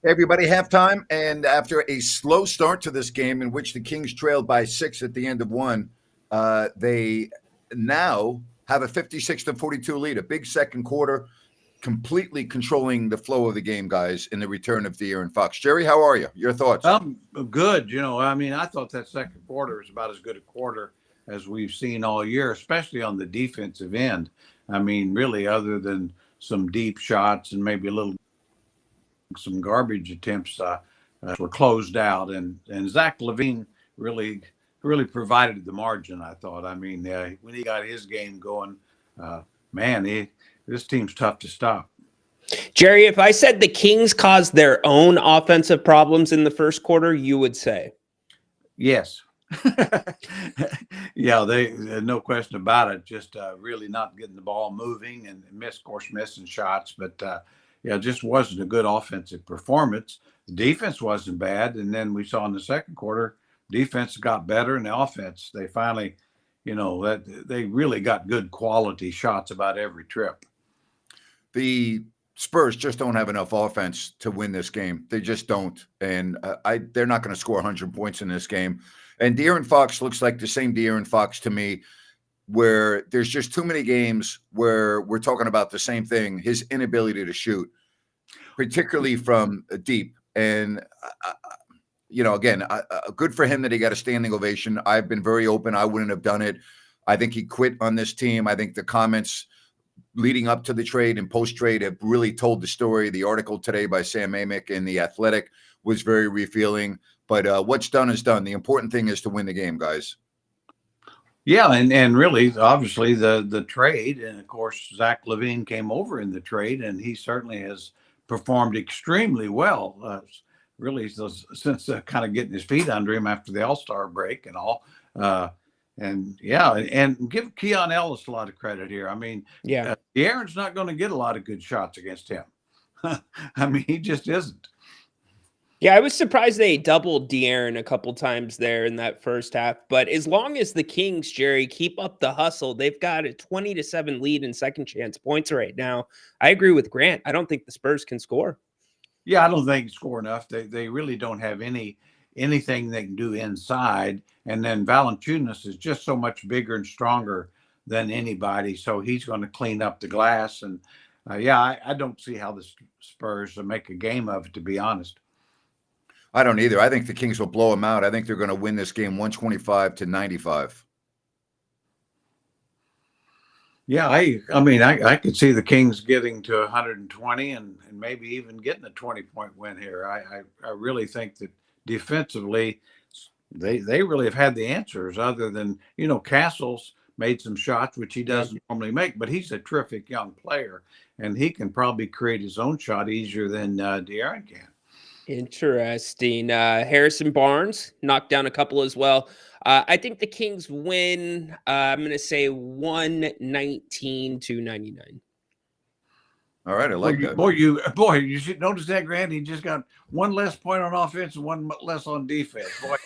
Everybody, halftime, and after a slow start to this game in which the Kings trailed by 6 at the end of one, they now have a 56-42 lead, a big second quarter, completely controlling the flow of the game, guys, in the return of De'Aaron Fox. Jerry, how are you? Your thoughts? Good. I thought that second quarter was about as good a quarter as we've seen all year, especially on the defensive end. I mean, really, other than some deep shots and maybe some garbage attempts were closed out, and Zach LaVine really provided the margin. I thought. I mean, when he got his game going, man, this team's tough to stop. Jerry, if I said the Kings caused their own offensive problems in the first quarter, you would say yes. Yeah, they no question about it. Just really not getting the ball moving and missing shots, but just wasn't a good offensive performance. The defense wasn't bad, and then we saw in the second quarter, defense got better, and the offense they finally, that they really got good quality shots about every trip. The Spurs just don't have enough offense to win this game. They just don't, and they're not going to score 100 points in this game. And De'Aaron Fox looks like the same De'Aaron Fox to me, where there's just too many games where we're talking about the same thing, his inability to shoot, particularly from deep. And, again, good for him that he got a standing ovation. I've been very open. I wouldn't have done it. I think he quit on this team. I think the comments leading up to the trade and post-trade have really told the story. The article today by Sam Amick in The Athletic was very revealing. But what's done is done. The important thing is to win the game, guys. Yeah, and really, obviously, the trade, and of course, Zach LaVine came over in the trade, and he certainly has performed extremely well, really, since kind of getting his feet under him after the All-Star break and all. And give Keon Ellis a lot of credit here. I mean, De'Aaron's not going to get a lot of good shots against him. I mean, he just isn't. Yeah, I was surprised they doubled De'Aaron a couple times there in that first half. But as long as the Kings, Jerry, keep up the hustle, they've got a 20-7 lead in second chance points right now. I agree with Grant. I don't think the Spurs can score. Yeah, I don't think they can score enough. They really don't have anything they can do inside. And then Valanciunas is just so much bigger and stronger than anybody. So he's going to clean up the glass. And I don't see how the Spurs will make a game of it, to be honest. I don't either. I think the Kings will blow them out. I think they're going to win this game 125-95. Yeah, I could see the Kings getting to 120 and maybe even getting a 20-point win here. I really think that defensively, they really have had the answers, other than, Castle's made some shots, which he doesn't normally make, but he's a terrific young player, and he can probably create his own shot easier than De'Aaron can. Interesting. Harrison Barnes knocked down a couple as well. I think the Kings win. I'm going to say 119-99. All right, I like that. You should notice that, Grant. He just got one less point on offense and one less on defense. Boy,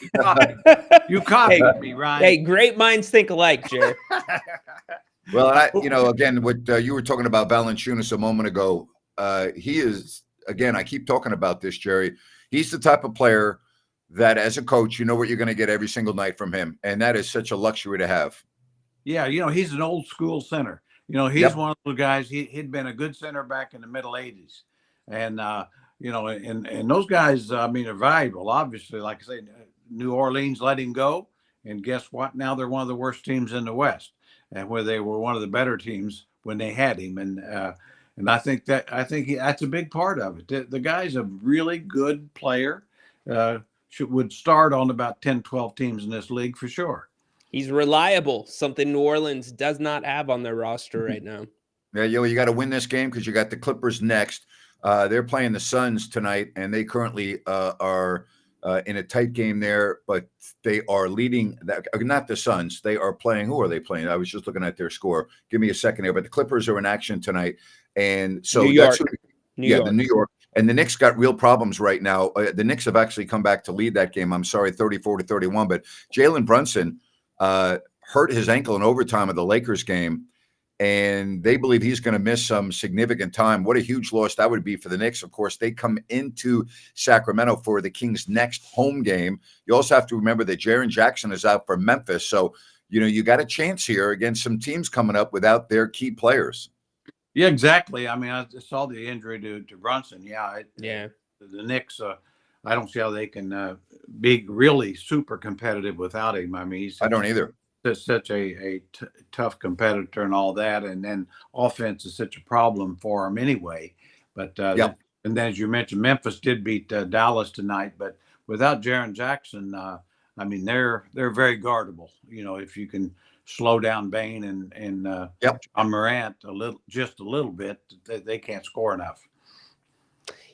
you copied me, Ryan. Hey, great minds think alike, Jerry. Well, again, what you were talking about Valanciunas a moment ago, he is. Again, I keep talking about this, Jerry. He's the type of player that, as a coach, you know what you're going to get every single night from him, and that is such a luxury to have. Yeah, he's an old school center. He's one of those guys. He'd been a good center back in the middle '80s, and and those guys, are valuable. Obviously, like I say, New Orleans let him go, and guess what? Now they're one of the worst teams in the West, and where they were one of the better teams when they had him, and I think that's a big part of it. The guy's a really good player. Would start on about 10, 12 teams in this league for sure. He's reliable, something New Orleans does not have on their roster right now. Yeah, you got to win this game because you got the Clippers next. They're playing the Suns tonight, and they currently are in a tight game there, but they are leading. Not the Suns. They are playing. Who are they playing? I was just looking at their score. Give me a second here. But the Clippers are in action tonight. And so New York. The New York. And the Knicks got real problems right now. The Knicks have actually come back to lead that game. I'm sorry, 34-31. But Jalen Brunson hurt his ankle in overtime of the Lakers game. and they believe he's going to miss some significant time. What a huge loss that would be for the Knicks. Of course, they come into Sacramento for the Kings' next home game. You also have to remember that Jaren Jackson is out for Memphis. So, you got a chance here against some teams coming up without their key players. Yeah, exactly. I mean, I saw the injury to Brunson. Yeah. The Knicks, I don't see how they can be really super competitive without him. I mean, I don't either. Such a tough competitor and all that, and then offense is such a problem for him anyway. But and then, as you mentioned, Memphis did beat Dallas tonight, but without Jaren Jackson, I mean they're very guardable. If you can slow down Bain and John Morant just a little bit, they can't score enough.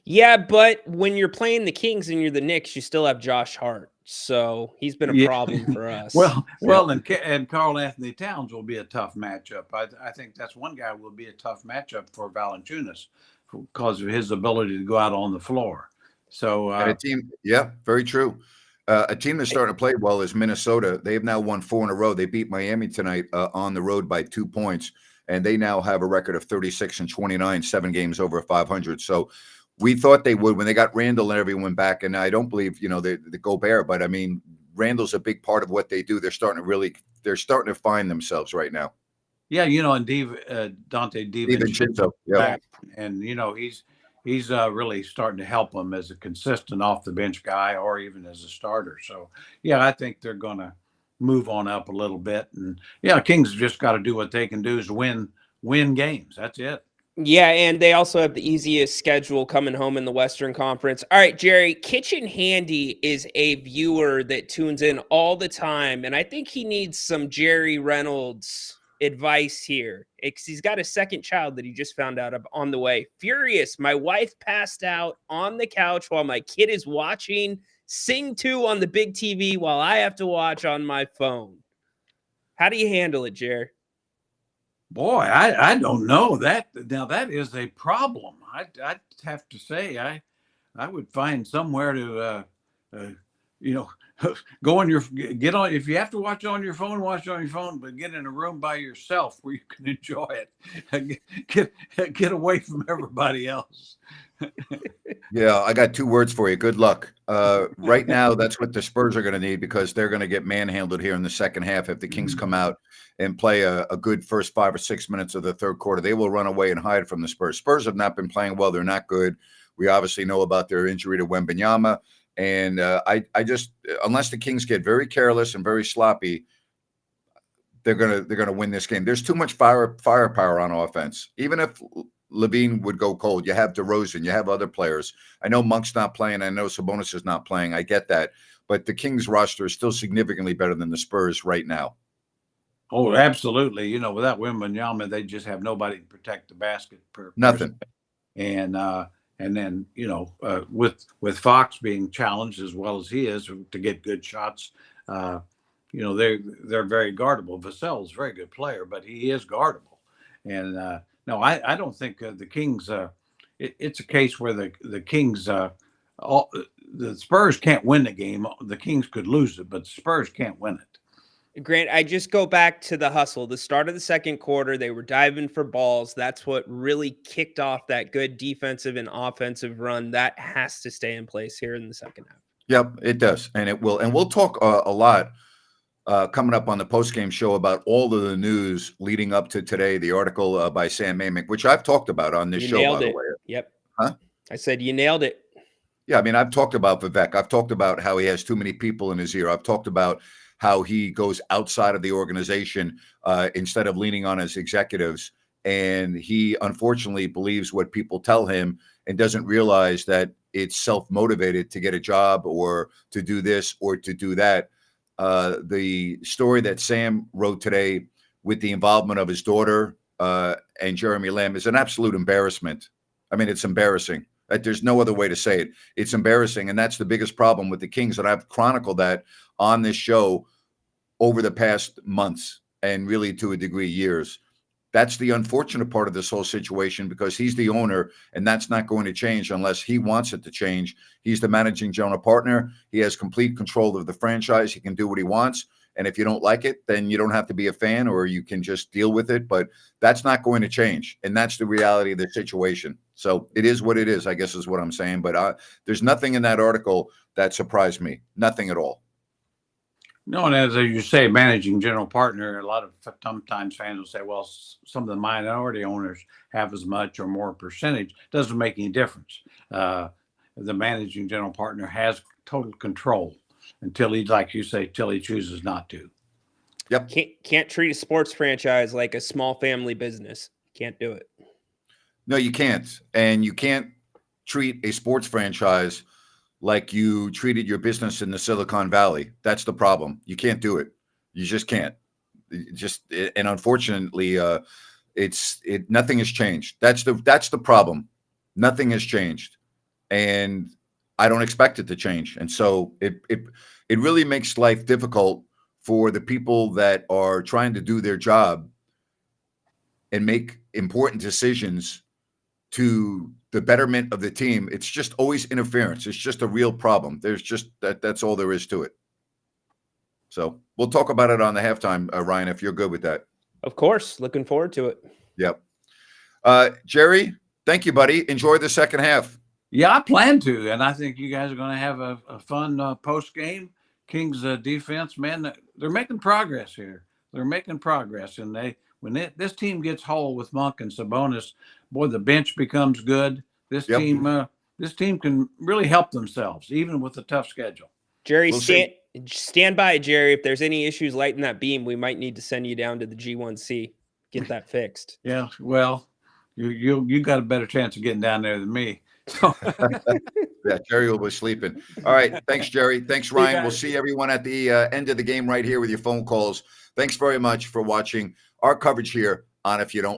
Yeah, but when you're playing the Kings and you're the Knicks, you still have Josh Hart. So he's been a problem for us. And Karl Anthony Towns will be a tough matchup. I think that's one guy will be a tough matchup for Valanciunas because of his ability to go out on the floor. So and a team, very true. A team that's starting to play well is Minnesota. They have now won 4 in a row. They beat Miami tonight on the road by 2 points, and they now have a record of 36-29, 7 games over 500. So we thought they would when they got Randall and everyone back, and I don't believe the Gobert, but I mean Randall's a big part of what they do. They're starting to find themselves right now. Yeah, and Dante DiVincenzo, back, and he's really starting to help them as a consistent off the bench guy or even as a starter. So I think they're going to move on up a little bit, and Kings just got to do what they can do is win games. That's it. Yeah, and they also have the easiest schedule coming home in the Western Conference. All right, Jerry, Kitchen Handy is a viewer that tunes in all the time, and I think he needs some Jerry Reynolds advice here because he's got a second child that he just found out of on the way. Furious, my wife passed out on the couch while my kid is watching Sing 2 on the big TV while I have to watch on my phone. How do you handle it, Jerry? Boy, I don't know that. Now that is a problem. I'd have to say I would find somewhere to go on get on. If you have to watch on your phone, watch on your phone, but get in a room by yourself where you can enjoy it. Get away from everybody else. Yeah, I got 2 words for you. Good luck. Right now, that's what the Spurs are going to need because they're going to get manhandled here in the second half if the Kings come out and play a good first 5 or 6 minutes of the third quarter. They will run away and hide from the Spurs. Spurs have not been playing well. They're not good. We obviously know about their injury to Wembanyama. And I just, unless the Kings get very careless and very sloppy, they're gonna win this game. There's too much firepower on offense. Even if Levine would go cold, you have DeRozan, you have other players. I know Monk's not playing. I know Sabonis is not playing. I get that. But the Kings roster is still significantly better than the Spurs right now. Oh, absolutely. Without Wembanyama, they just have nobody to protect the basket. Nothing. And then, with Fox being challenged as well as he is to get good shots, they're very guardable. Vassell's a very good player, but he is guardable. And no, I don't think the Kings. It's a case where the Kings, the Spurs can't win the game. The Kings could lose it, but the Spurs can't win it. Grant, I just go back to the hustle. The start of the second quarter, they were diving for balls. That's what really kicked off that good defensive and offensive run. That has to stay in place here in the second half. Yep, it does, and it will. And we'll talk a lot coming up on the postgame show about all of the news leading up to today. The article by Sam Amick, which I've talked about on this show, by the way. Yep. Huh? I said you nailed it. Yeah, I mean, I've talked about Vivek. I've talked about how he has too many people in his ear. I've talked about how he goes outside of the organization instead of leaning on his executives. And he unfortunately believes what people tell him and doesn't realize that it's self-motivated to get a job or to do this or to do that. The story that Sam wrote today with the involvement of his daughter and Jeremy Lamb is an absolute embarrassment. I mean, it's embarrassing. There's no other way to say it. It's embarrassing. And that's the biggest problem with the Kings. And I've chronicled that on this show over the past months and really to a degree years. That's the unfortunate part of this whole situation because he's the owner and that's not going to change unless he wants it to change. He's the managing general partner. He has complete control of the franchise. He can do what he wants. And if you don't like it, then you don't have to be a fan, or you can just deal with it. But that's not going to change. And that's the reality of the situation. So it is what it is, I guess is what I'm saying. But there's nothing in that article that surprised me. Nothing at all. No, and as you say, managing general partner, a lot of sometimes fans will say, well, some of the minority owners have as much or more percentage. Doesn't make any difference. The managing general partner has total control until he, like you say, till he chooses not to. Yep. Can't treat a sports franchise like a small family business. Can't do it. No, you can't. And you can't treat a sports franchise like you treated your business in the Silicon Valley. That's the problem. You can't do it. You just can't. And unfortunately, nothing has changed. That's the problem. Nothing has changed, and I don't expect it to change. And so it really makes life difficult for the people that are trying to do their job and make important decisions to the betterment of the team. It's just always interference. It's just a real problem. There's just that's all there is to it. So we'll talk about it on the halftime, Ryan, if you're good with that. Of course. Looking forward to it. Yep. Jerry, thank you, buddy. Enjoy the second half. Yeah, I plan to. And I think you guys are going to have a fun post game. Kings defense, man, they're making progress here. They're making progress. And this team gets whole with Monk and Sabonis, boy, the bench becomes good. This team can really help themselves, even with a tough schedule. Jerry, stand by, Jerry. If there's any issues lighting that beam, we might need to send you down to the G1C. Get that fixed. Yeah, well, you got a better chance of getting down there than me. So. Yeah, Jerry will be sleeping. All right. Thanks, Jerry. Thanks, Ryan. We'll see everyone at the end of the game right here with your phone calls. Thanks very much for watching our coverage here on If You Don't